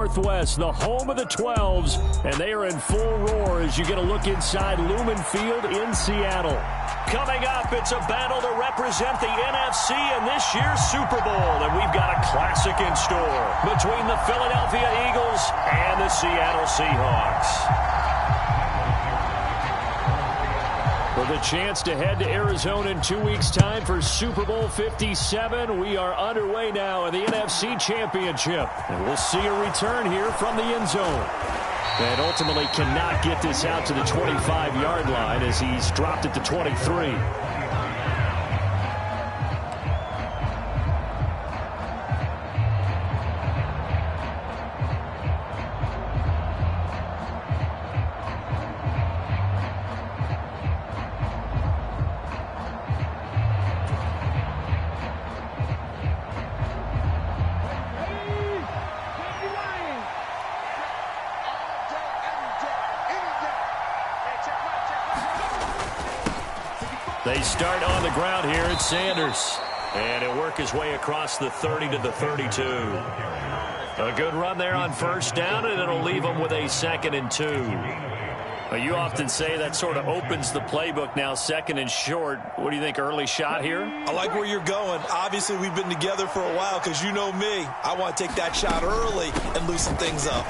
Northwest, the home of the 12s, and they are in full roar as you get a look inside Lumen Field in Seattle. Coming up, it's a battle to represent the NFC in this year's Super Bowl, and we've got a classic in store between the Philadelphia Eagles and the Seattle Seahawks. With a chance to head to Arizona in 2 weeks' time for Super Bowl 57, we are underway now in the NFC Championship. And we'll see a return here from the end zone. And ultimately cannot get this out to the 25-yard line as he's dropped it to 23. They start on the ground here. It's Sanders. And he'll work his way across the 30 to the 32. A good run there on first down, and it'll leave them with a 2nd and 2. Well, you often say that sort of opens the playbook now, 2nd and short. What do you think, early shot here? I like where you're going. Obviously, we've been together for a while because you know me. I want to take that shot early and loosen things up.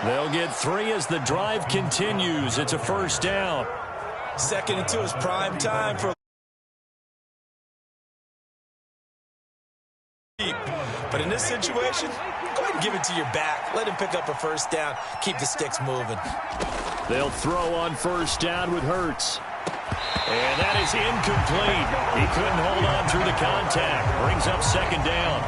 They'll get 3 as the drive continues. It's a first down. 2nd and 2 is prime time for. But in this situation, go ahead and give it to your back. Let him pick up a first down. Keep the sticks moving. They'll throw on first down with Hittaz. And that is incomplete. He couldn't hold on through the contact. Brings up 2nd down.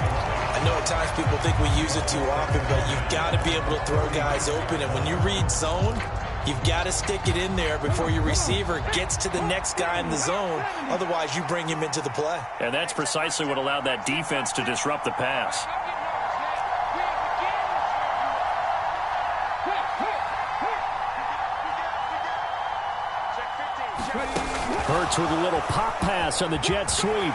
I know at times people think we use it too often, but you've got to be able to throw guys open. And when you read zone, you've got to stick it in there before your receiver gets to the next guy in the zone. Otherwise, you bring him into the play. And that's precisely what allowed that defense to disrupt the pass. Hurts with a little pop pass on the jet sweep.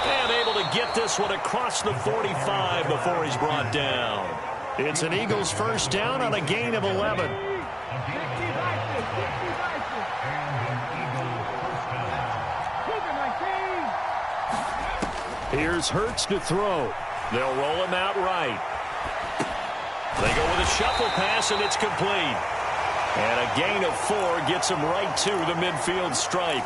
And able to get this one across the 45 before he's brought down. It's an Eagles first down on a gain of 11. Here's Hittaz to throw. They'll roll him out right. They go with a shuffle pass, and it's complete. And a gain of 4 gets him right to the midfield stripe.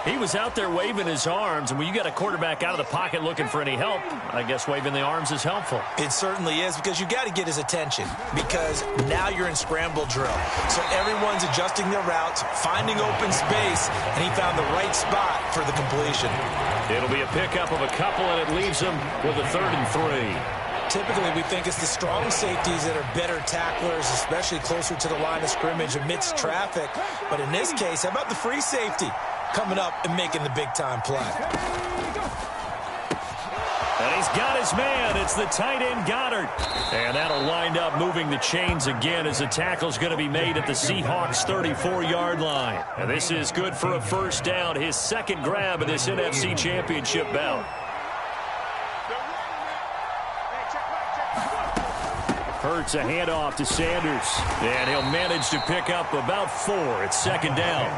He was out there waving his arms, and when you got a quarterback out of the pocket looking for any help, I guess waving the arms is helpful. It certainly is, because you got to get his attention, because now you're in scramble drill. So everyone's adjusting their routes, finding open space, and he found the right spot for the completion. It'll be a pickup of a couple, and it leaves him with a 3rd and 3. Typically, we think it's the strong safeties that are better tacklers, especially closer to the line of scrimmage amidst traffic. But in this case, how about the free safety coming up and making the big-time play? And he's got his man. It's the tight end, Goddard. And that'll wind up moving the chains again as the tackle's going to be made at the Seahawks' 34-yard line. And this is good for a first down, his 2nd grab of this NFC Championship bout. Hurts a handoff to Sanders. And he'll manage to pick up about 4. It's 2nd down.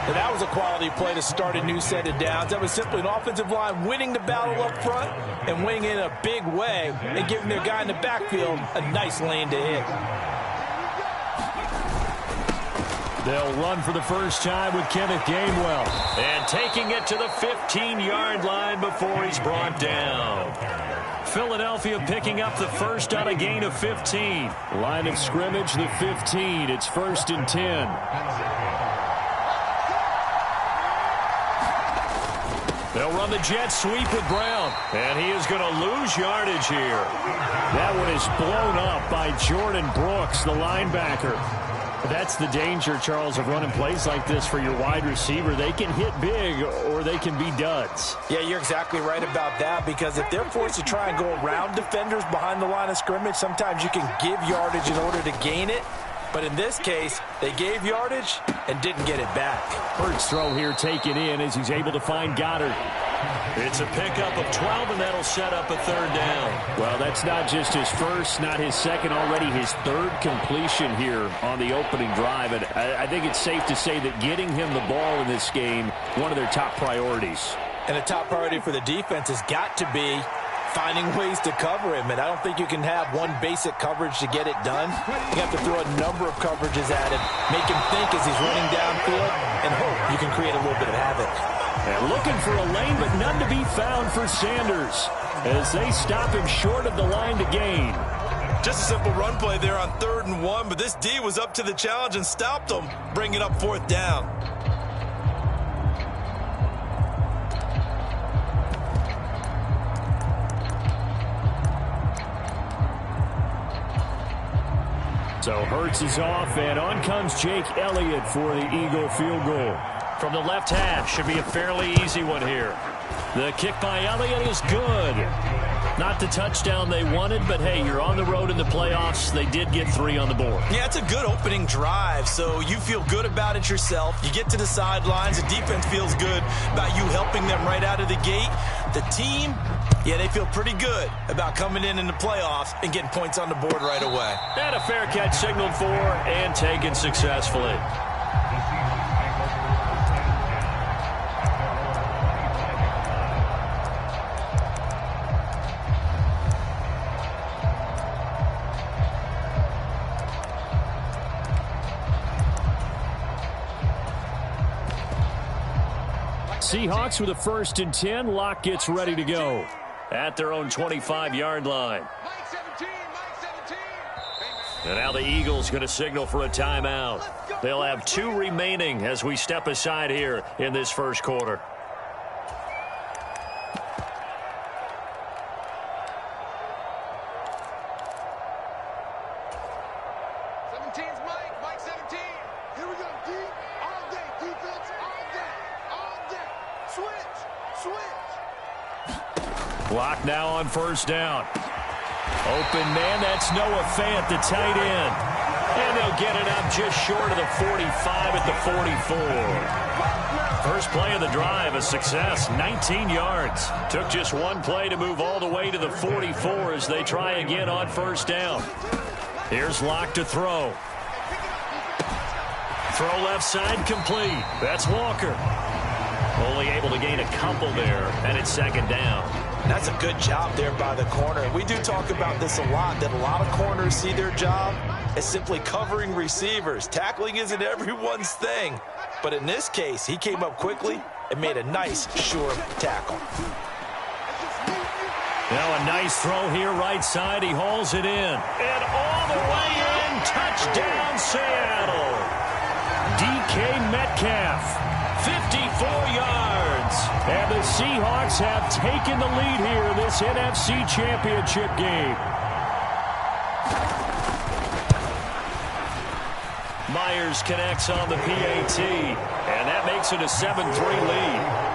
And that was a quality play to start a new set of downs. That was simply an offensive line winning the battle up front and winning in a big way and giving their guy in the backfield a nice lane to hit. They'll run for the first time with Kenneth Gainwell. And taking it to the 15-yard line before he's brought down. Philadelphia picking up the first on a gain of 15. Line of scrimmage, the 15. It's 1st and 10. They'll run the jet sweep with Brown. And he is going to lose yardage here. That one is blown up by Jordan Brooks, the linebacker. That's the danger, Charles, of running plays like this for your wide receiver. They can hit big or they can be duds. Yeah, you're exactly right about that, because if they're forced to try and go around defenders behind the line of scrimmage, sometimes you can give yardage in order to gain it. But in this case, they gave yardage and didn't get it back. Hurts throw here taken in as he's able to find Goddard. It's a pickup of 12, and that'll set up a third down. Well, that's not just his first, not his second, already his third completion here on the opening drive. And I think it's safe to say that getting him the ball in this game, one of their top priorities. And a top priority for the defense has got to be finding ways to cover him. And I don't think you can have one basic coverage to get it done. You have to throw a number of coverages at him, make him think as he's running downfield, and hope you can create a little bit of havoc. And looking for a lane, but none to be found for Sanders as they stop him short of the line to gain. Just a simple run play there on 3rd and 1, but this D was up to the challenge and stopped him, bringing up 4th down. So Hurts is off, and on comes Jake Elliott for the Eagle field goal. From the left half, should be a fairly easy one here. The kick by Elliott is good. Not the touchdown they wanted, but hey, you're on the road in the playoffs. They did get 3 on the board. Yeah, it's a good opening drive, so you feel good about it yourself. You get to the sidelines. The defense feels good about you helping them right out of the gate. The team, yeah, they feel pretty good about coming in the playoffs and getting points on the board right away. And a fair catch signaled for and taken successfully. Seahawks with a 1st and 10. Lock gets ready to go at their own 25-yard line. And now the Eagles going to signal for a timeout. They'll have 2 remaining as we step aside here in this first quarter. Clock now on 1st down. Open man, that's Noah Fant, the tight end. And they'll get it up just short of the 45 at the 44. First play of the drive, a success, 19 yards. Took just one play to move all the way to the 44 as they try again on 1st down. Here's Locke to throw. Throw left side complete. That's Walker. Only able to gain a couple there, and it's 2nd down. That's a good job there by the corner. We do talk about this a lot, that a lot of corners see their job as simply covering receivers. Tackling isn't everyone's thing. But in this case, he came up quickly and made a nice, sure tackle. Now a nice throw here right side. He hauls it in. And all the way in. Touchdown, Seattle. DK Metcalf. 54 yards. And the Seahawks have taken the lead here in this NFC Championship game. Myers connects on the PAT, and that makes it a 7-3 lead.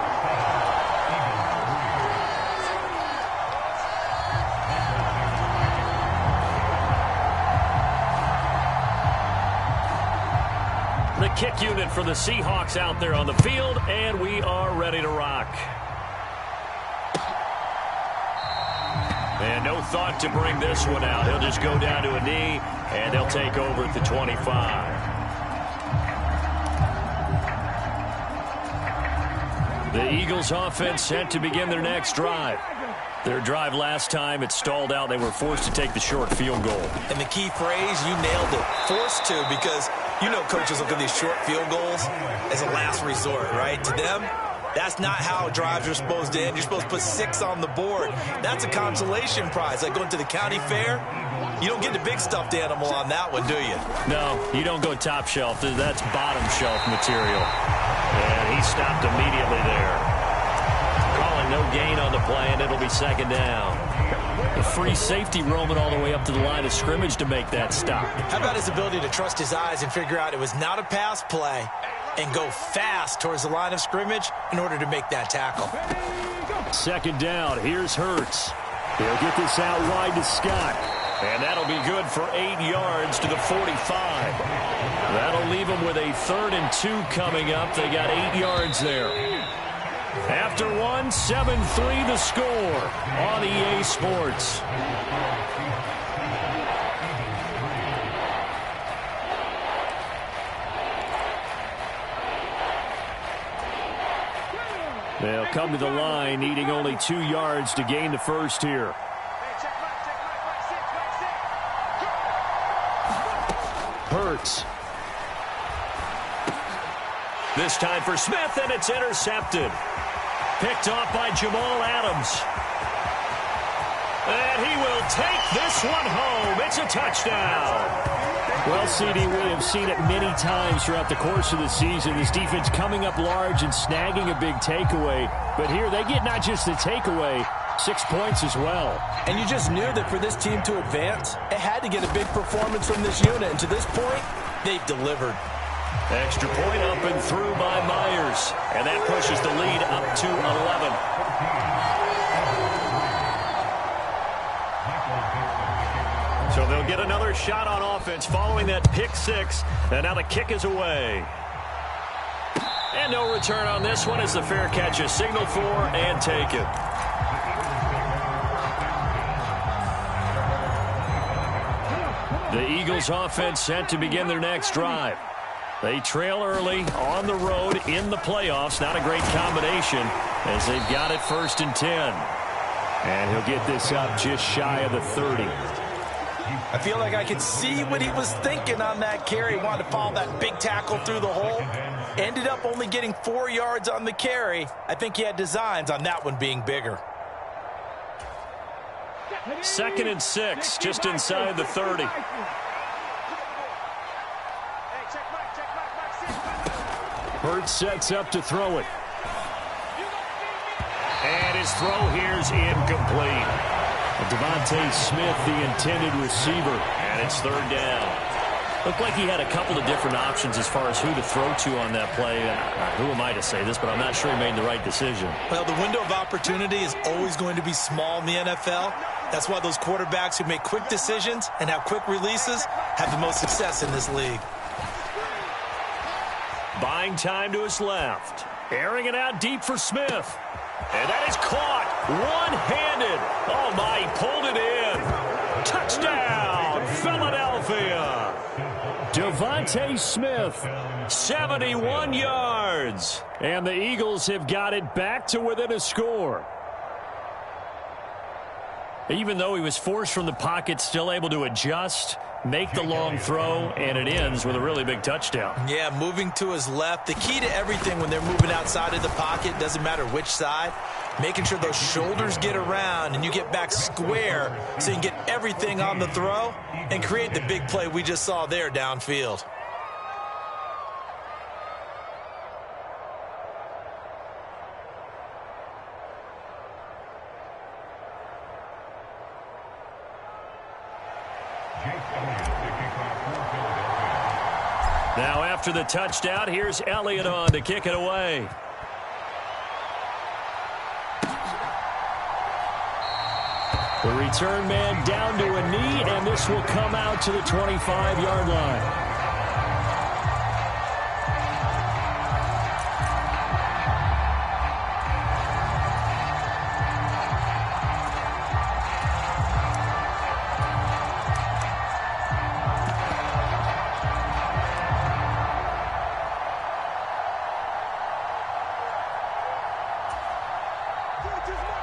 The kick unit for the Seahawks out there on the field, and we are ready to rock. And no thought to bring this one out. He'll just go down to a knee, and they'll take over at the 25. The Eagles offense set to begin their next drive. Their drive last time, it stalled out. They were forced to take the short field goal. And the key phrase, you nailed it. Forced to, because you know coaches look at these short field goals as a last resort, right? To them, that's not how drives are supposed to end. You're supposed to put 6 on the board. That's a consolation prize. Like going to the county fair, you don't get the big stuffed animal on that one, do you? No, you don't go top shelf. That's bottom shelf material. And he stopped immediately there. Calling no gain on the play, and it'll be 2nd down. The free safety roaming all the way up to the line of scrimmage to make that stop. How about his ability to trust his eyes and figure out it was not a pass play and go fast towards the line of scrimmage in order to make that tackle. 2nd down. Here's Hurts. He'll get this out wide to Scott. And that'll be good for 8 yards to the 45. That'll leave them with a 3rd and 2 coming up. They got 8 yards there. After one, 7-3 the score on EA Sports. They'll come to the line, needing only 2 yards to gain the first here. Hurts. This time for Smith, and it's intercepted. Picked off by Jamal Adams. And he will take this one home. It's a touchdown. Well, CD, we have seen it many times throughout the course of the season. This defense coming up large and snagging a big takeaway. But here they get not just the takeaway, 6 points as well. And you just knew that for this team to advance, it had to get a big performance from this unit. And to this point, they've delivered. Extra point up and through by Myers. And that pushes the lead up to 11. So they'll get another shot on offense following that pick six. And now the kick is away. And no return on this one as the fair catch is signaled for and taken. The Eagles offense set to begin their next drive. They trail early on the road in the playoffs. Not a great combination as they've got it 1st and 10. And he'll get this up just shy of the 30. I feel like I could see what he was thinking on that carry. He wanted to follow that big tackle through the hole. Ended up only getting 4 yards on the carry. I think he had designs on that one being bigger. 2nd and 6, just inside the 30. Hurts sets up to throw it. And his throw here's incomplete. Devontae Smith, the intended receiver, and it's 3rd down. Looked like he had a couple of different options as far as who to throw to on that play. Who am I to say this, but I'm not sure he made the right decision. Well, the window of opportunity is always going to be small in the NFL. That's why those quarterbacks who make quick decisions and have quick releases have the most success in this league. Buying time to his left. Airing it out deep for Smith. And that is caught one-handed. Oh, my, he pulled it in. Touchdown, Philadelphia. Devontae Smith, 71 yards. And the Eagles have got it back to within a score. Even though he was forced from the pocket, still able to adjust, make the long throw, and it ends with a really big touchdown. Yeah, moving to his left. The key to everything when they're moving outside of the pocket, doesn't matter which side, making sure those shoulders get around and you get back square so you can get everything on the throw and create the big play we just saw there downfield. Now after the touchdown, here's Elliott on to kick it away. The return man down to a knee, and this will come out to the 25-yard line.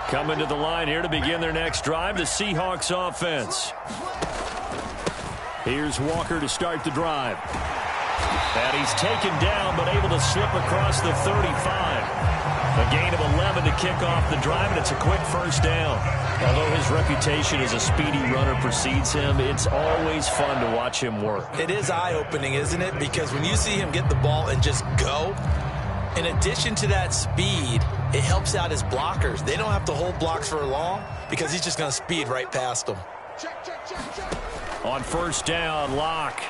Coming to the line here to begin their next drive, the Seahawks offense. Here's Walker to start the drive. And he's taken down, but able to slip across the 35. A gain of 11 to kick off the drive, and it's a quick 1st down. Although his reputation as a speedy runner precedes him, it's always fun to watch him work. It is eye-opening, isn't it? Because when you see him get the ball and just go, in addition to that speed, it helps out his blockers. They don't have to hold blocks for long because he's just going to speed right past them. On 1st down, Locke.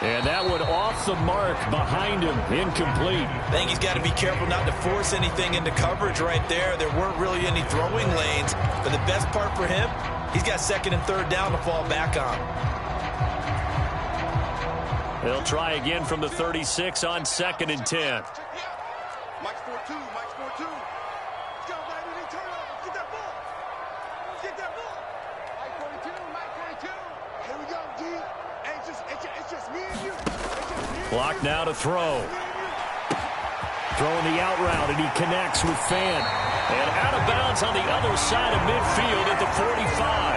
And that one off the mark behind him, incomplete. I think he's got to be careful not to force anything into coverage right there. There weren't really any throwing lanes, but the best part for him, he's got 2nd and 3rd down to fall back on. They'll try again from the 36 on 2nd and 10. Clock now to throw. Throwing the out route, and he connects with Fan. And out of bounds on the other side of midfield at the 45.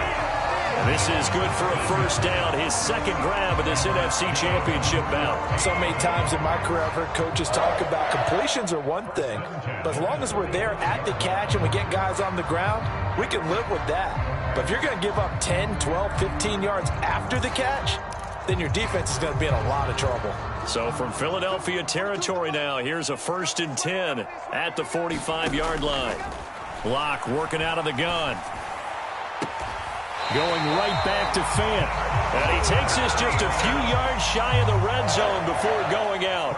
And this is good for a first down, his second grab of this NFC Championship bout. So many times in my career I've heard coaches talk about completions are one thing, but as long as we're there at the catch and we get guys on the ground, we can live with that. But if you're going to give up 10, 12, 15 yards after the catch, then your defense is going to be in a lot of trouble. So from Philadelphia territory now, here's a 1st and 10 at the 45-yard line. Locke working out of the gun. Going right back to Fan. And he takes this just a few yards shy of the red zone before going out.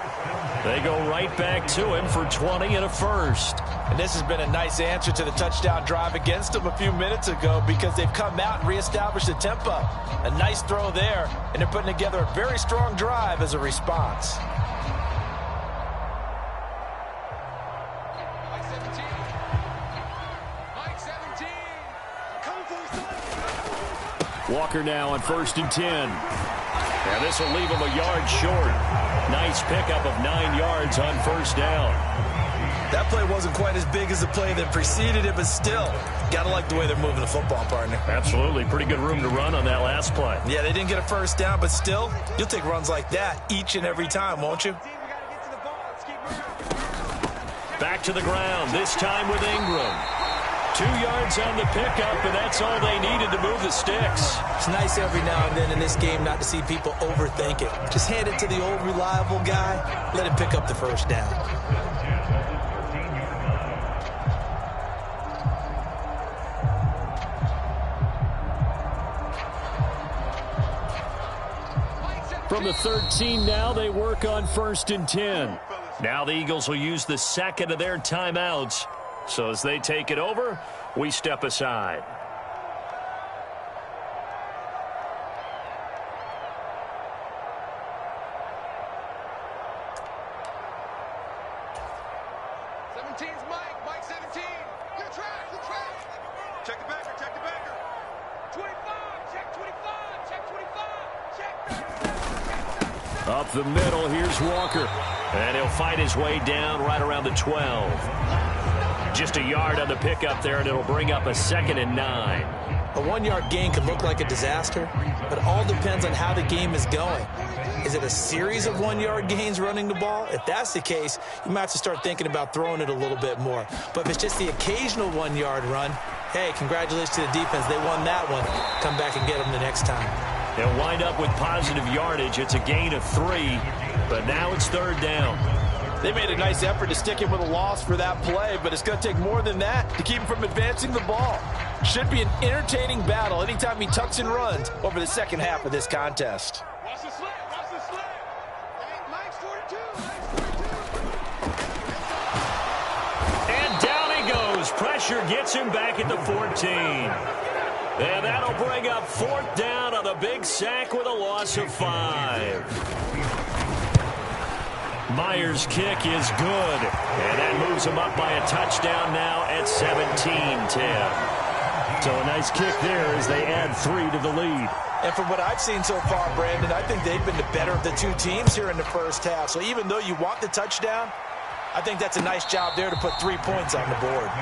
They go right back to him for 20 and a first. And this has been a nice answer to the touchdown drive against them a few minutes ago because they've come out and reestablished the tempo. A nice throw there, and they're putting together a very strong drive as a response. Walker now on 1st and 10. And this will leave him a yard short. Nice pickup of 9 yards on first down. That play wasn't quite as big as the play that preceded it, but still, got to like the way they're moving the football, partner. Absolutely. Pretty good room to run on that last play. Yeah, they didn't get a first down, but still, you'll take runs like that each and every time, won't you? Back to the ground, this time with Ingram. 2 yards on the pickup, and that's all they needed to move the sticks. It's nice every now and then in this game not to see people overthink it. Just hand it to the old reliable guy, let him pick up the first down. From the 13 now, they work on 1st and 10. Now the Eagles will use the second of their timeouts. So as they take it over, we step aside. Mike 17. Good track. Check the backer. 25, check 25, check 25, check. Up the middle, here's Walker. And he'll fight his way down right around the 12. Just a yard on the pickup there, and it'll bring up a 2nd and 9. A 1-yard gain can look like a disaster, but it all depends on how the game is going. Is it a series of 1-yard gains running the ball? If that's the case, you might have to start thinking about throwing it a little bit more. But if it's just the occasional 1-yard run, hey, congratulations to the defense. They won that one. Come back and get them the next time. They'll wind up with positive yardage. It's a gain of 3, but now it's 3rd down. They made a nice effort to stick him with a loss for that play, but it's going to take more than that to keep him from advancing the ball. Should be an entertaining battle anytime he tucks and runs over the second half of this contest. Watch the slip. Mike's 42. And down he goes. Pressure gets him back at the 14. And that'll bring up 4th down on a big sack with a loss of 5. Myers' kick is good, and that moves him up by a touchdown now at 17-10. So a nice kick there as they add 3 to the lead. And from what I've seen so far, Brandon, I think they've been the better of the two teams here in the first half. So even though you want the touchdown, I think that's a nice job there to put 3 points on the board.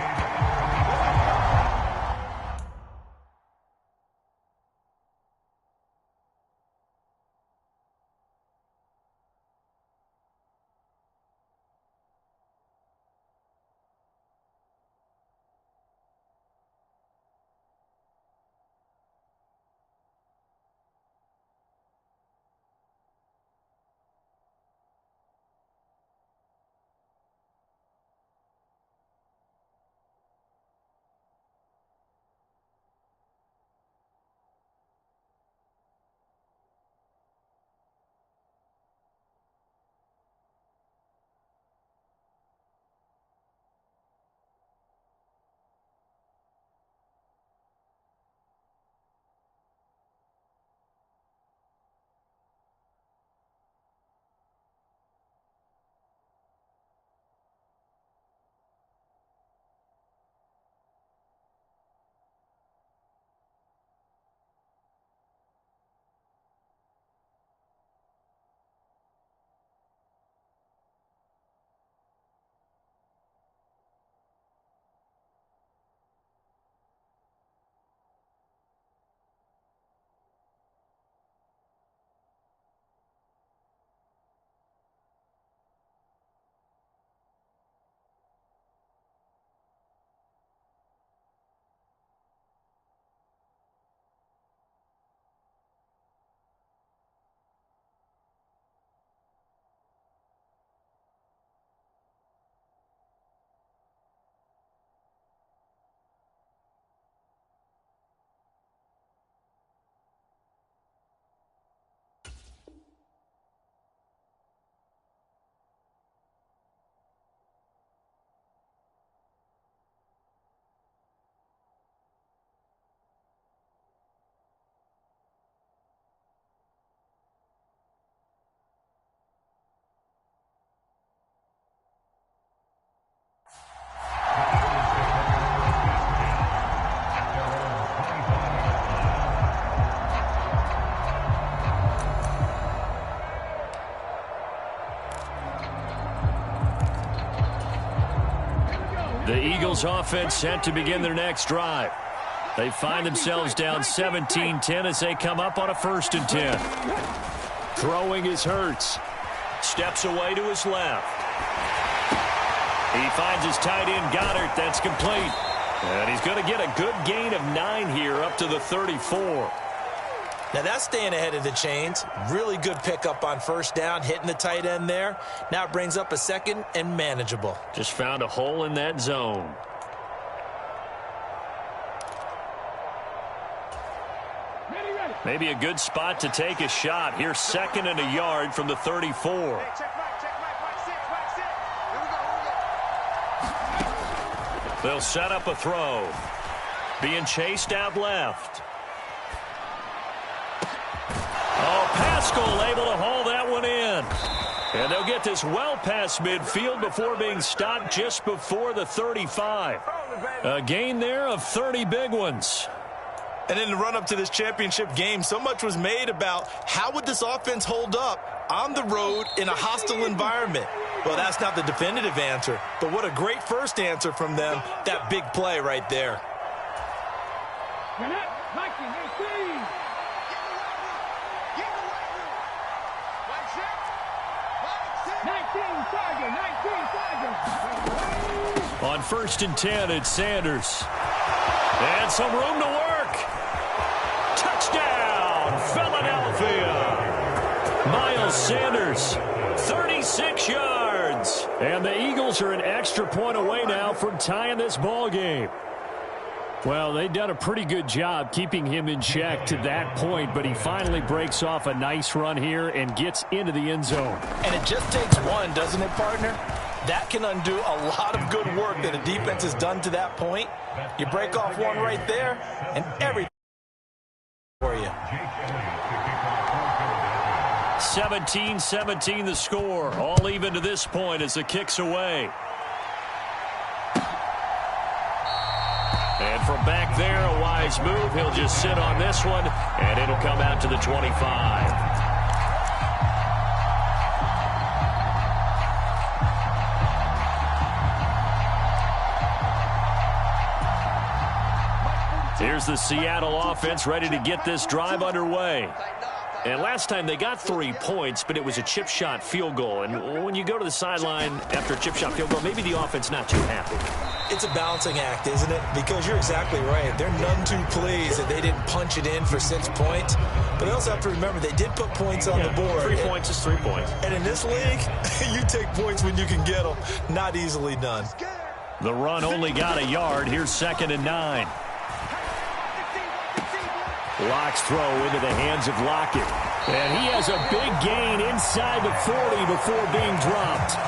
Eagles offense set to begin their next drive. They find themselves down 17-10 as they come up on a 1st and 10. Throwing is Hittaz. Steps away to his left. He finds his tight end, Goddard. That's complete. And he's going to get a good gain of 9 here up to the 34. Now that's staying ahead of the chains. Really good pickup on 1st down, hitting the tight end there. Now it brings up a 2nd and manageable. Just found a hole in that zone. Maybe a good spot to take a shot. Here's 2nd and a yard from the 34. They'll set up a throw. Being chased out left. Oh, Pascal able to haul that one in. And they'll get this well past midfield before being stopped just before the 35. A gain there of 30 big ones. And in the run-up to this championship game, so much was made about how would this offense hold up on the road in a hostile environment. Well, that's not the definitive answer, but what a great first answer from them, that big play right there. 19 On 1st and 10, it's Sanders. And some room to work. Touchdown, Philadelphia. Miles Sanders, 36 yards. And the Eagles are an extra point away now from tying this ball game. Well, they've done a pretty good job keeping him in check to that point, but he finally breaks off a nice run here and gets into the end zone. And it just takes one, doesn't it, partner? That can undo a lot of good work that a defense has done to that point. You break off one right there, and everything for you. 17-17 the score. All even to this point as the kick's away. And from back there, a wise move. He'll just sit on this one, and it'll come out to the 25. Here's the Seattle offense ready to get this drive underway. And last time they got 3 points, but it was a chip shot field goal. And when you go to the sideline after a chip shot field goal, maybe the offense not too happy. It's a balancing act, isn't it? Because you're exactly right. They're none too pleased that they didn't punch it in for 6 points. But they also have to remember they did put points on the board. 3 points is 3 points. And in this league, you take points when you can get them. Not easily done. The run only got a yard. Here's 2nd and 9. Locke's throw into the hands of Lockett. And he has a big gain inside the 40 before being dropped.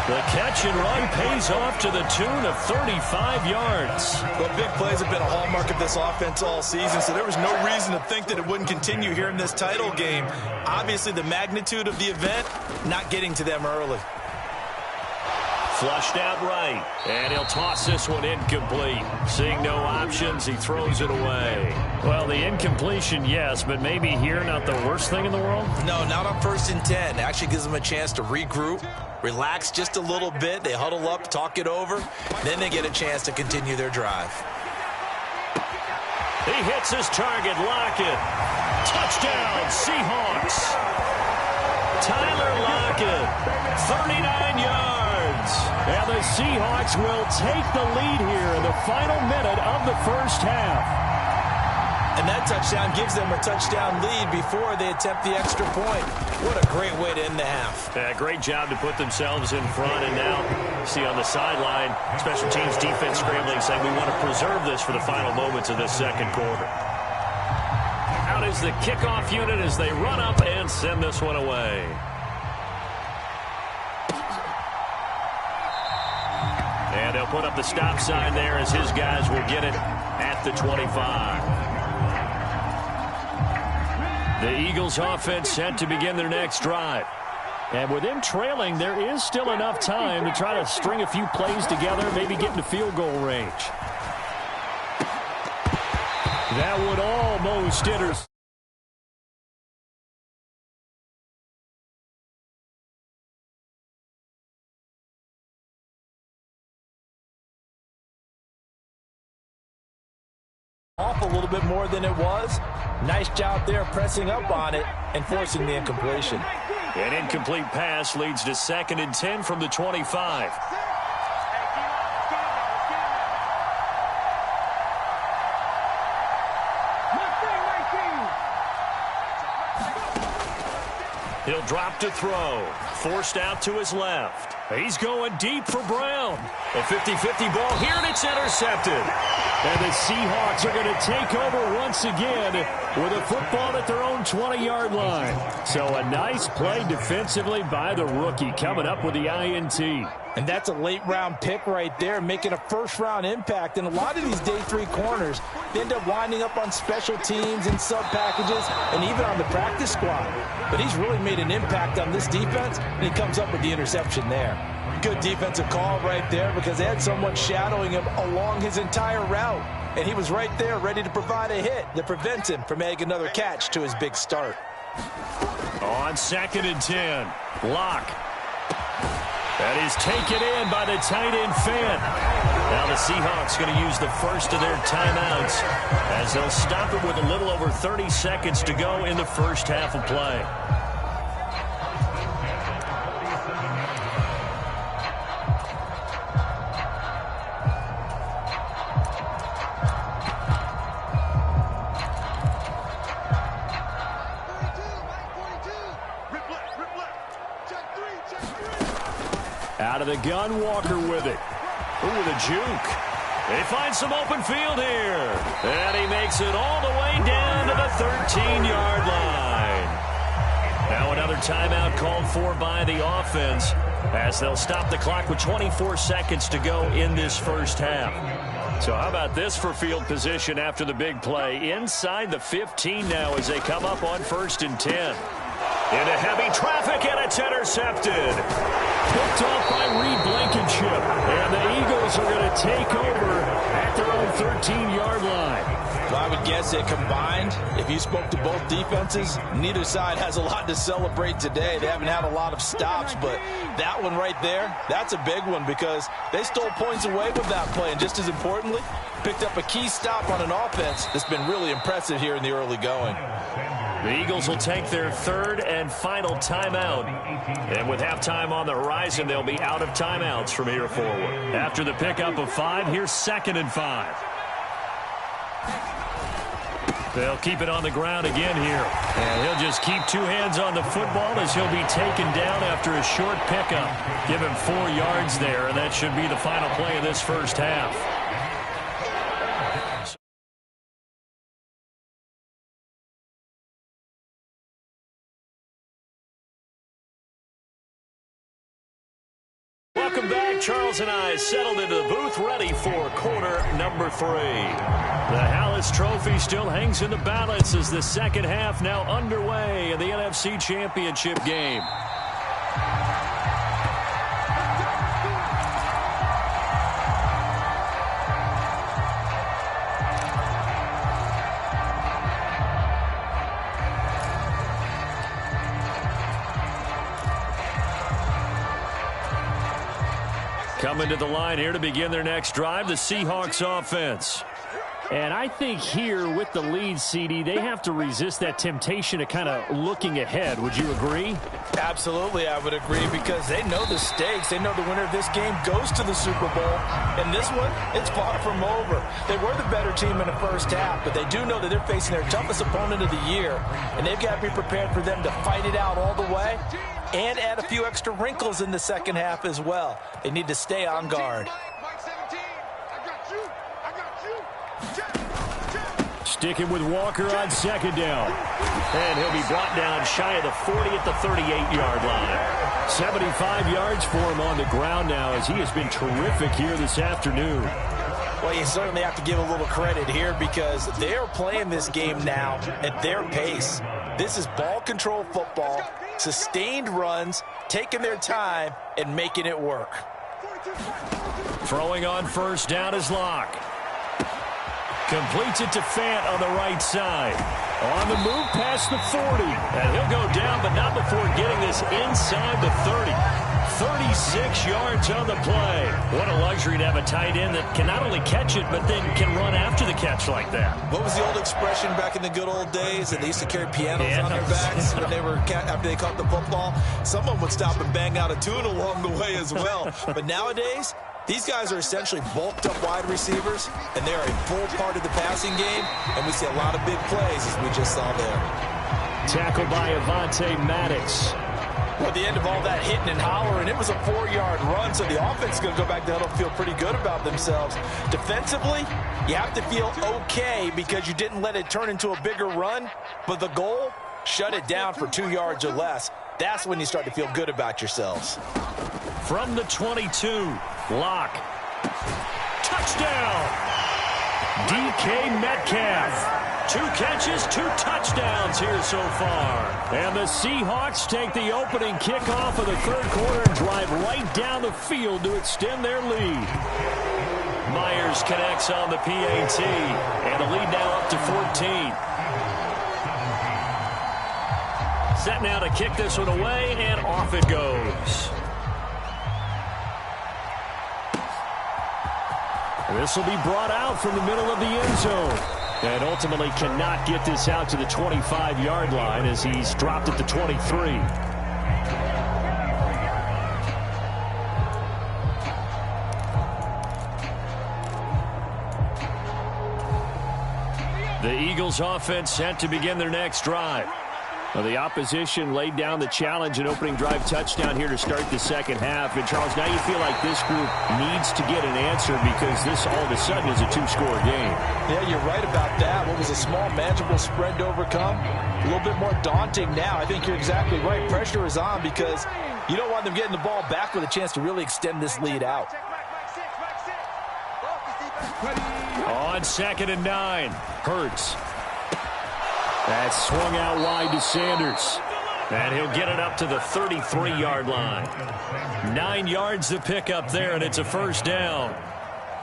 The catch and run pays off to the tune of 35 yards. Well, big plays have been a hallmark of this offense all season, so there was no reason to think that it wouldn't continue here in this title game. Obviously, the magnitude of the event, not getting to them early. Flushed out right, and he'll toss this one incomplete. Seeing no options, he throws it away. Well, the incompletion, yes, but maybe here not the worst thing in the world? No, not on 1st and 10. It actually gives them a chance to regroup, relax just a little bit. They huddle up, talk it over. Then they get a chance to continue their drive. He hits his target, Lockett. Touchdown, Seahawks. Tyler Lockett, 39 yards. And the Seahawks will take the lead here in the final minute of the first half. And that touchdown gives them a touchdown lead before they attempt the extra point. What a great way to end the half. Yeah, great job to put themselves in front. And now, see on the sideline, special teams defense scrambling, saying we want to preserve this for the final moments of this second quarter. Out is the kickoff unit as they run up and send this one away. And they'll put up the stop sign there as his guys will get it at the 25. The Eagles offense set to begin their next drive. And with them trailing, there is still enough time to try to string a few plays together, maybe get into field goal range. That would almost intercept. off a little bit more than it was. Nice job there pressing up on it and forcing the incompletion. An incomplete pass leads to 2nd and 10 from the 25. He'll drop to throw. Forced out to his left. He's going deep for Brown. A 50-50 ball here, and it's intercepted. And the Seahawks are going to take over once again with a football at their own 20-yard line. So a nice play defensively by the rookie, coming up with the INT. And that's a late-round pick right there, making a first-round impact. And a lot of these day 3 corners, they end up winding up on special teams and sub-packages and even on the practice squad. But he's really made an impact on this defense, and he comes up with the interception there. Good defensive call right there because they had someone shadowing him along his entire route. And he was right there ready to provide a hit that prevents him from making another catch to his big start. On 2nd and 10, Locke. That is taken in by the tight end Fant. Now the Seahawks going to use the first of their timeouts as they'll stop it with a little over 30 seconds to go in the first half of play. Out of the gun, Walker with it. Ooh, the juke. They find some open field here. And he makes it all the way down to the 13-yard line. Now another timeout called for by the offense as they'll stop the clock with 24 seconds to go in this first half. So how about this for field position after the big play? Inside the 15 now as they come up on 1st and 10. Into heavy traffic, and it's intercepted. Picked off by Reed Blankenship. And the Eagles are going to take over at their own 13-yard line. Well, I would guess that combined, if you spoke to both defenses, neither side has a lot to celebrate today. They haven't had a lot of stops, but that one right there, that's a big one because they stole points away with that play. And just as importantly, picked up a key stop on an offense that's been really impressive here in the early going. The Eagles will take their 3rd and final timeout. And with halftime on the horizon, they'll be out of timeouts from here forward. After the pickup of 5, here's 2nd and 5. They'll keep it on the ground again here. And he'll just keep 2 hands on the football as he'll be taken down after a short pickup. Give him 4 yards there, and that should be the final play of this first half. Welcome back. Charles and I settled into the booth ready for quarter number 3. The Hallis Trophy still hangs in the balance as the second half now underway in the NFC Championship game. Coming to the line here to begin their next drive, the Seahawks offense. And I think here with the lead, CD, they have to resist that temptation of kind of looking ahead. Would you agree? Absolutely, I would agree because they know the stakes. They know the winner of this game goes to the Super Bowl. And this one, it's far from over. They were the better team in the first half, but they do know that they're facing their toughest opponent of the year. And they've got to be prepared for them to fight it out all the way and add a few extra wrinkles in the second half as well. They need to stay on guard. Sticking with Walker on 2nd down. And he'll be brought down shy of the 40 at the 38-yard line. 75 yards for him on the ground now as he has been terrific here this afternoon. Well, you certainly have to give a little credit here because they are playing this game now at their pace. This is ball control football, sustained runs, taking their time, and making it work. Throwing on 1st down is Locke. Completes it to Fant on the right side. On the move past the 40. And he'll go down, but not before getting this inside the 30. 36 yards on the play. What a luxury to have a tight end that can not only catch it, but then can run after the catch like that. What was the old expression back in the good old days that they used to carry pianos on their backs when they were after they caught the football? Someone would stop and bang out a tune along the way as well. But nowadays, these guys are essentially bulked up wide receivers, and they're a full part of the passing game, and we see a lot of big plays as we just saw there. Tackled by Avonte Maddox. Well, at the end of all that hitting and hollering, it was a 4-yard run, so the offense is going to go back there and feel pretty good about themselves. Defensively, you have to feel okay because you didn't let it turn into a bigger run, but the goal, shut it down for 2 yards or less. That's when you start to feel good about yourselves. From the 22, Lock. Touchdown! DK Metcalf. 2 catches, 2 touchdowns here so far. And the Seahawks take the opening kickoff of the third quarter and drive right down the field to extend their lead. Myers connects on the PAT, and the lead now up to 14. Set now to kick this one away, and off it goes. This will be brought out from the middle of the end zone. And ultimately cannot get this out to the 25-yard line as he's dropped at the 23. The Eagles offense set to begin their next drive. Well, the opposition laid down the challenge and opening drive touchdown here to start the second half. And, Charles, now you feel like this group needs to get an answer because this all of a sudden is a 2-score game. Yeah, you're right about that. What was a small, manageable spread to overcome, a little bit more daunting now. I think you're exactly right. Pressure is on because you don't want them getting the ball back with a chance to really extend this lead out. On 2nd and 9, Hurts. That's swung out wide to Sanders. And he'll get it up to the 33-yard line. 9 yards to pick up there, and it's a first down.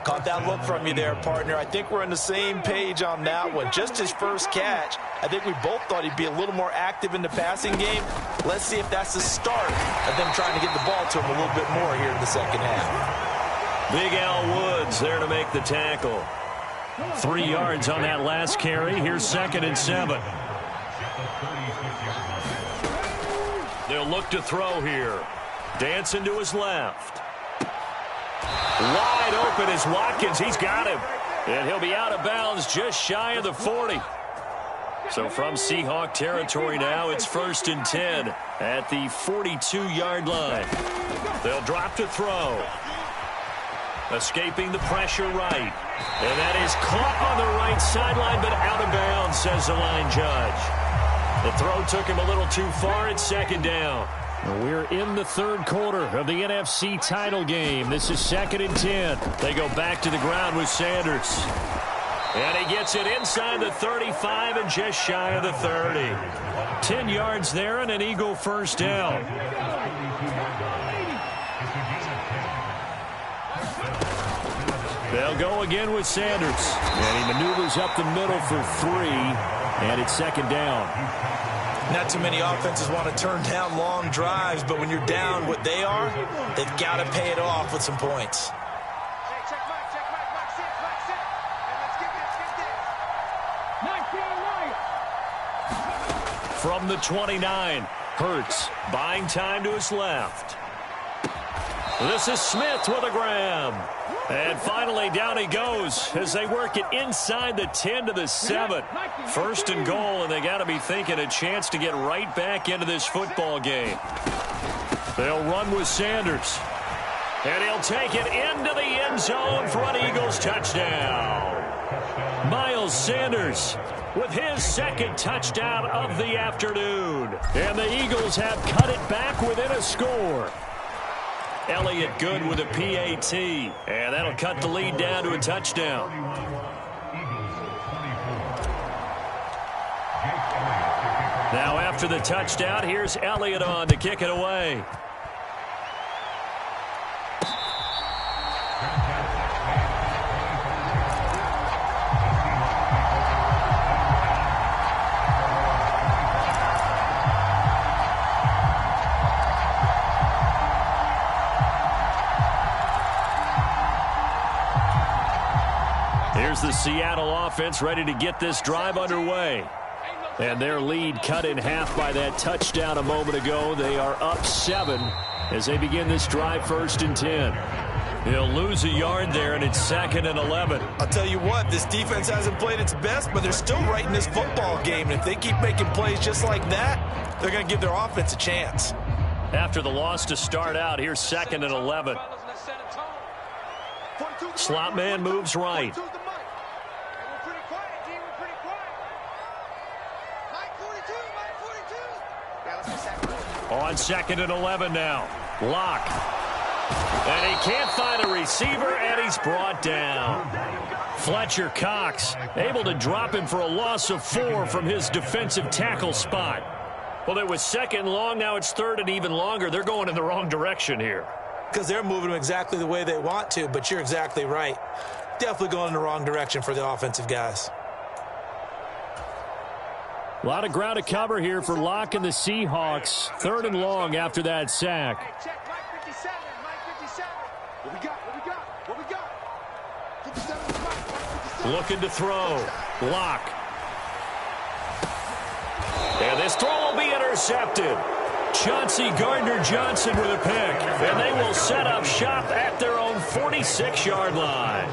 Caught that look from you there, partner. I think we're on the same page on that one. Just his first catch. I think we both thought he'd be a little more active in the passing game. Let's see if that's the start of them trying to get the ball to him a little bit more here in the second half. Big Al Woods there to make the tackle. 3 yards on that last carry. Here's 2nd and 7. They'll look to throw here. Dancing to his left. Wide open is Watkins. He's got him. And he'll be out of bounds just shy of the 40. So from Seahawk territory now, it's 1st and 10 at the 42-yard line. They'll drop to throw. Escaping the pressure right. And that is caught on the right sideline, but out of bounds, says the line judge. The throw took him a little too far. It's 2nd down. We're in the third quarter of the NFC title game. This is 2nd and 10. They go back to the ground with Sanders. And he gets it inside the 35 and just shy of the 30. 10 yards there and an Eagle first down. They'll go again with Sanders. And he maneuvers up the middle for 3. And it's 2nd down. Not too many offenses want to turn down long drives, but when you're down what they are, they've got to pay it off with some points. From the 29, Hurts buying time to his left. This is Smith with a grab. And finally, down he goes as they work it inside the 10 to the 7. 1st and goal, and they got to be thinking a chance to get right back into this football game. They'll run with Sanders. And he'll take it into the end zone for an Eagles touchdown. Miles Sanders with his 2nd touchdown of the afternoon. And the Eagles have cut it back within a score. Elliott good with a PAT, and that'll cut the lead down to a touchdown. Now after the touchdown, here's Elliott on to kick it away. Here's the Seattle offense ready to get this drive underway. And their lead cut in half by that touchdown a moment ago. They are up 7 as they begin this drive 1st and 10. He'll lose a yard there, and it's 2nd and 11. I'll tell you what, this defense hasn't played its best, but they're still right in this football game. And if they keep making plays just like that, they're going to give their offense a chance. After the loss to start out, here's 2nd and 11. Slot man moves right. On 2nd and 11 now. Lock. And he can't find a receiver, and he's brought down. Fletcher Cox able to drop him for a loss of 4 from his defensive tackle spot. Well, it was 2nd long. Now it's 3rd and even longer. They're going in the wrong direction here. Because they're moving them exactly the way they want to, but you're exactly right. Definitely going in the wrong direction for the offensive guys. A lot of ground to cover here for Locke and the Seahawks. 3rd and long after that sack. Looking to throw. Locke. And this throw will be intercepted. Chauncey Gardner-Johnson with a pick. And they will set up shop at their own 46-yard line.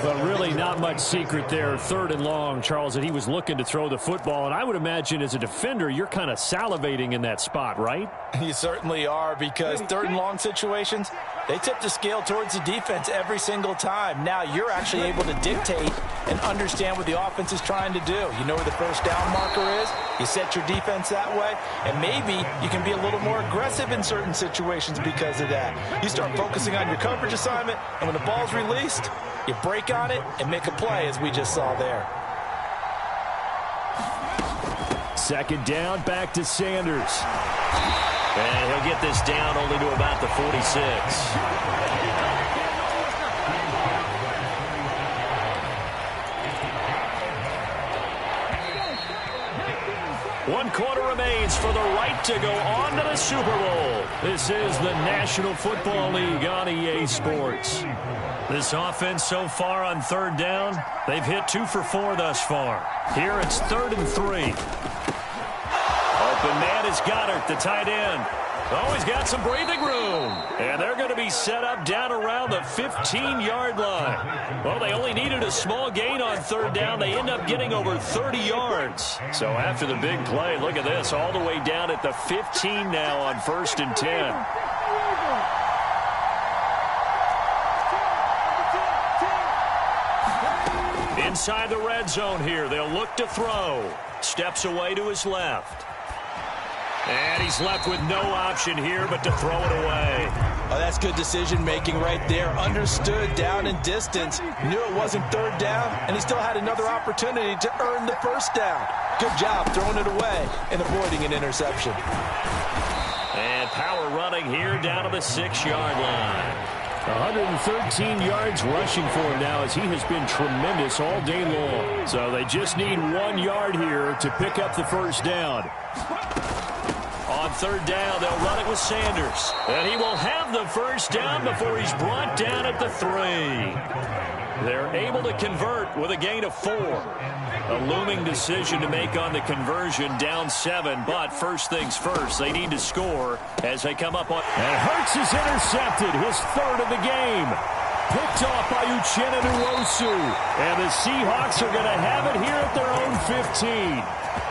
But really not much secret there. 3rd and long, Charles, that he was looking to throw the football. And I would imagine as a defender, you're kind of salivating in that spot, right? You certainly are, because 3rd and long situations, they tip the scale towards the defense every single time. Now you're actually able to dictate and understand what the offense is trying to do. You know where the first down marker is. You set your defense that way, and maybe you can be a little more aggressive in certain situations because of that. You start focusing on your coverage assignment, and when the ball's released, you break on it and make a play, as we just saw there. 2nd down, back to Sanders. And he'll get this down only to about the 46. One quarter remains for the right to go on to the Super Bowl. This is the National Football League on EA Sports. This offense so far on 3rd down, they've hit 2 for 4 thus far. Here it's 3rd and 3. Open man is Goddard, the tight end. Oh, he's got some breathing room. And they're going to be set up down around the 15-yard line. Well, they only needed a small gain on 3rd down. They end up getting over 30 yards. So after the big play, look at this, all the way down at the 15 now on 1st and 10. Inside the red zone here, they'll look to throw. Steps away to his left. And he's left with no option here but to throw it away. Oh, that's good decision-making right there. Understood down and distance. Knew it wasn't 3rd down, and he still had another opportunity to earn the 1st down. Good job throwing it away and avoiding an interception. And power running here down to the 6-yard line. 113 yards rushing for him now, as he has been tremendous all day long. So they just need 1 yard here to pick up the 1st down. On 3rd down, they'll run it with Sanders. And he will have the 1st down before he's brought down at the 3. They're able to convert with a gain of 4. A looming decision to make on the conversion, down 7. But first things first, they need to score as they come up on. And Hurts is intercepted, his 3rd of the game. Picked off by Uchenna Nwosu. And the Seahawks are going to have it here at their own 15.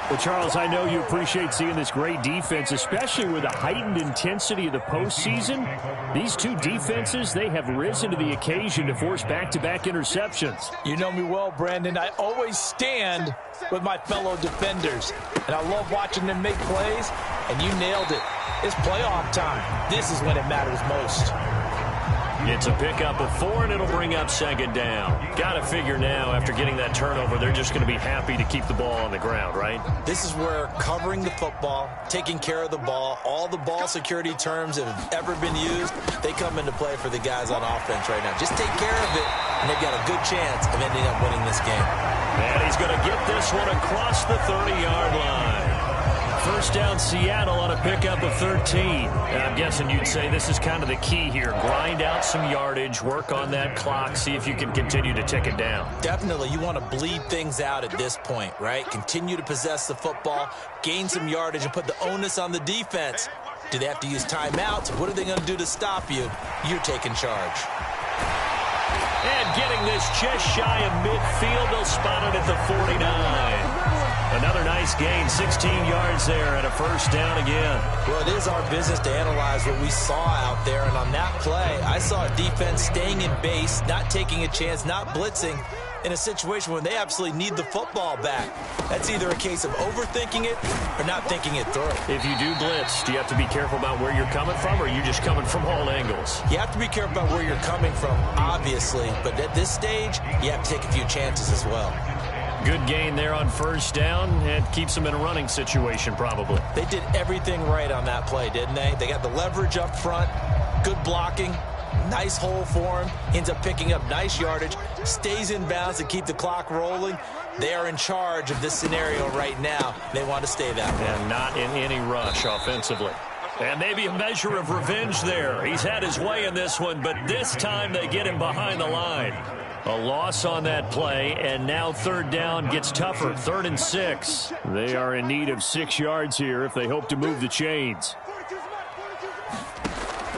Well, Charles, I know you appreciate seeing this great defense, especially with the heightened intensity of the postseason. These two defenses, they have risen to the occasion to force back-to-back interceptions. You know me well, Brandon. I always stand with my fellow defenders, and I love watching them make plays, and you nailed it. It's playoff time. This is when it matters most. It's a pickup of 4, and it'll bring up 2nd down. Got to figure now, after getting that turnover, they're just going to be happy to keep the ball on the ground, right? This is where covering the football, taking care of the ball, all the ball security terms that have ever been used, they come into play for the guys on offense right now. Just take care of it, and they've got a good chance of ending up winning this game. And he's going to get this one across the 30-yard line. First down Seattle on a pickup of 13. And I'm guessing you'd say this is kind of the key here. Grind out some yardage, work on that clock, see if you can continue to tick it down. Definitely. You want to bleed things out at this point, right? Continue to possess the football, gain some yardage, and put the onus on the defense. Do they have to use timeouts? What are they going to do to stop you? You're taking charge. And getting this just shy of midfield, they'll spot it at the 49. Another nice gain, 16 yards there, and a first down again. Well, it is our business to analyze what we saw out there, and on that play, I saw a defense staying in base, not taking a chance, not blitzing, in a situation where they absolutely need the football back. That's either a case of overthinking it or not thinking it through. If you do blitz, do you have to be careful about where you're coming from, or are you just coming from all angles? You have to be careful about where you're coming from, obviously, but at this stage, you have to take a few chances as well. Good gain there on first down, and keeps them in a running situation probably. They did everything right on that play, didn't they? They got the leverage up front, good blocking, nice hole for him, ends up picking up nice yardage, stays in bounds to keep the clock rolling. They are in charge of this scenario right now. They want to stay that way. And not in any rush offensively. And maybe a measure of revenge there. He's had his way in this one, but this time they get him behind the line. A loss on that play, and now third down gets tougher. 3rd and 6. They are in need of 6 yards here if they hope to move the chains.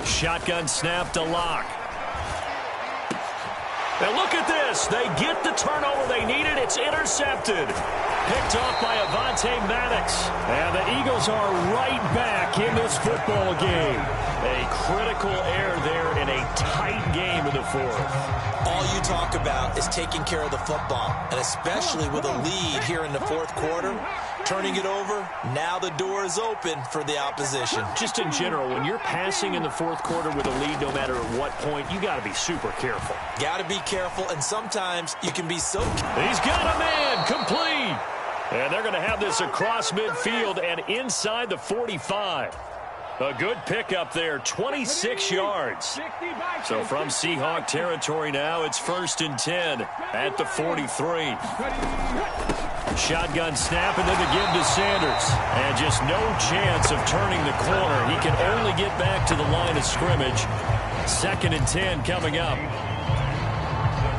Shotgun snap to Lock. And look at this. They get the turnover they needed. It's intercepted. Picked off by Avonte Maddox. And the Eagles are right back in this football game. A critical error there in a tight game in the 4th. All you talk about is taking care of the football, and especially with a lead here in the 4th quarter, turning it over, now the door is open for the opposition. Just in general, when you're passing in the 4th quarter with a lead, no matter at what point, you got to be super careful. Got to be careful, and sometimes you can be so... He's got a man, complete. And they're going to have this across midfield and inside the 45. A good pickup there, 26 yards. So from Seahawk territory now, it's 1st and 10 at the 43. Shotgun snap and then the give to Sanders. And just no chance of turning the corner. He can only get back to the line of scrimmage. 2nd and 10 coming up.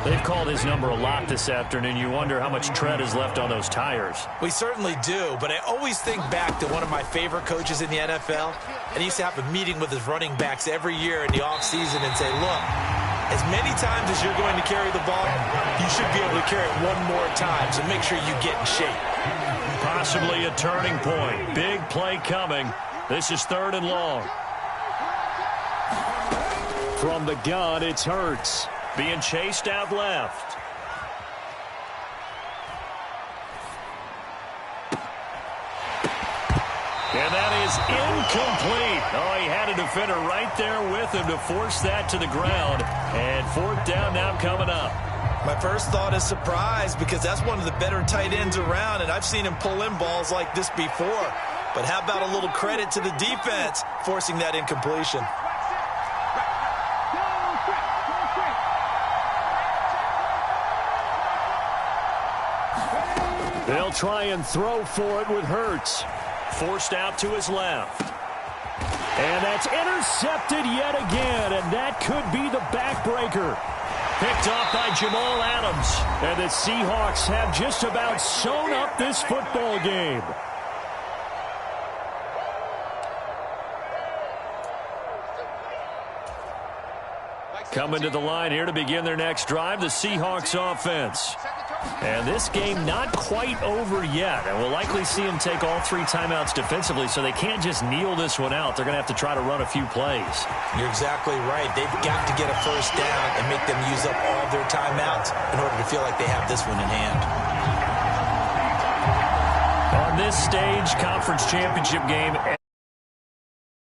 They've called his number a lot this afternoon. You wonder how much tread is left on those tires. We certainly do, but I always think back to one of my favorite coaches in the NFL. And he used to have a meeting with his running backs every year in the offseason and say, look, as many times as you're going to carry the ball, you should be able to carry it one more time, so make sure you get in shape. Possibly a turning point. Big play coming. This is 3rd and long. From the gun, it's Hurts. Being chased out left. And that is incomplete. Oh, he had a defender right there with him to force that to the ground. And 4th down now coming up. My first thought is surprise, because that's one of the better tight ends around, and I've seen him pull in balls like this before. But how about a little credit to the defense forcing that incompletion? They'll try and throw for it with Hurts. Forced out to his left. And that's intercepted yet again, and that could be the backbreaker. Picked off by Jamal Adams. And the Seahawks have just about sewn up this football game. Coming to the line here to begin their next drive, the Seahawks offense. And this game not quite over yet. And we'll likely see them take all 3 timeouts defensively, so they can't just kneel this one out. They're going to have to try to run a few plays. You're exactly right. They've got to get a first down and make them use up all their timeouts in order to feel like they have this one in hand. On this stage, conference championship game.